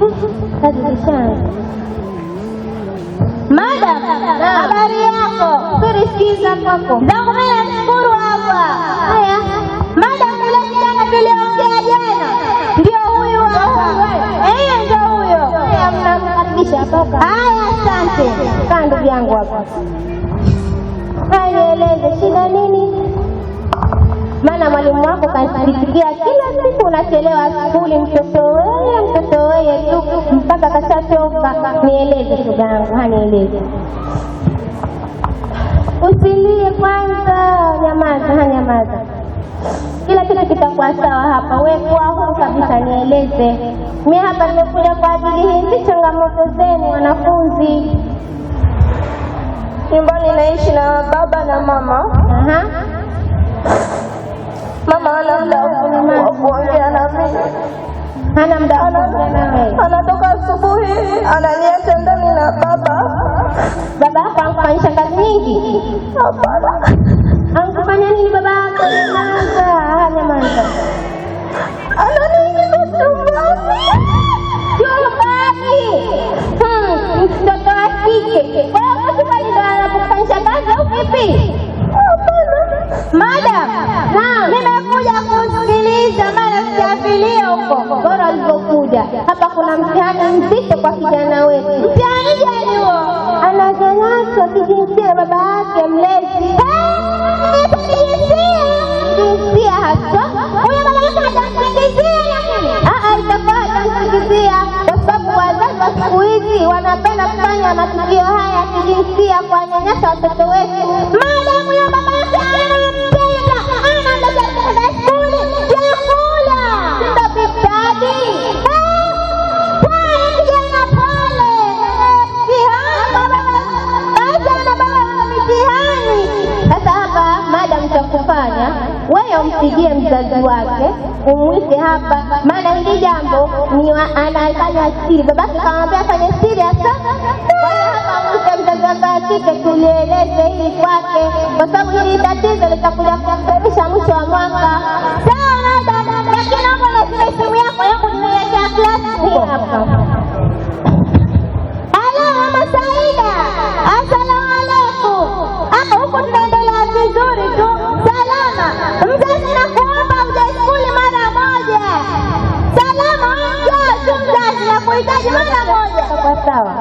Kazi zishaanza. Madam, habari yako? Sikiza kwako. Zangu mimi nashukuru hapa. Haya. Madam, yule kijana tuliongea jana ndio huyu hapa. Ndio huyo. Haya, mnamkaribisha hapa. Haya, asante. Kaa ndugu yangu hapa. Haya, nieleze shida nini? Maana mwalimu wako kanisikia kila siku unachelewa shule, mtoto wewe tu mpaka kashachoka. Nieleze shoga yangu, nieleze. Usilie kwanza, nyamaza, nyamaza. Kila kitu kitakuwa sawa hapa. Wewe kwa huru kabisa, nieleze. Mimi hapa nimekuja kwa ajili hizi changamoto zenu wanafunzi. Nyumbani naishi na baba na mama. Mama hana muda wa kuongea na mimi. Hana muda wa kuongea na wewe. Anatoka asubuhi, ananiacha ndani na baba. Baba yako anakufanyisha kazi nyingi? Hapana. Anakufanya nini baba yako? Nyamaza. Ananiingiza chumbani. Chumbani? Mtoto wa kike. Kwa hiyo chumbani ndo anakufanyisha kazi au vipi? Madam, nimekuja kusikiliza, maana sijafilia huko. Bora ulivyokuja. Hapa kuna mtihani mzito kwa kijana wetu. Mtihani gani huo? Ananyanyaswa kijinsia baba yake mlezi. Kijinsia haswa? Huyo baba yake hatamsikizia. Itakuwa hatamsikizia kwa sababu wazazi wa siku hizi wanapenda kufanya matukio haya ya kijinsia kwa nyanyasa watoto wetu. Madam, huyo baba yake kufanya wewe umpigie mzazi wake, umwite hapa, maana hili jambo ni anafanya siri. Babake kamwambia afanye siri hasa. Kwa hiyo hapa mwite mzazi wake tulieleze hili kwake, kwa sababu hili tatizo litakuja kusababisha mwisho wa mwaka. Sawa dada, lakini hapo na simu yako yangu nimeweka klasi hii hapa. Halo Mama Saida, asalamu alaykum. Hapa huko tunaendelea vizuri tu. Mzazi nakuomba uje shule mara moja. Salama, njoo tu mzazi, nakuhitaji mara moja. Sawa.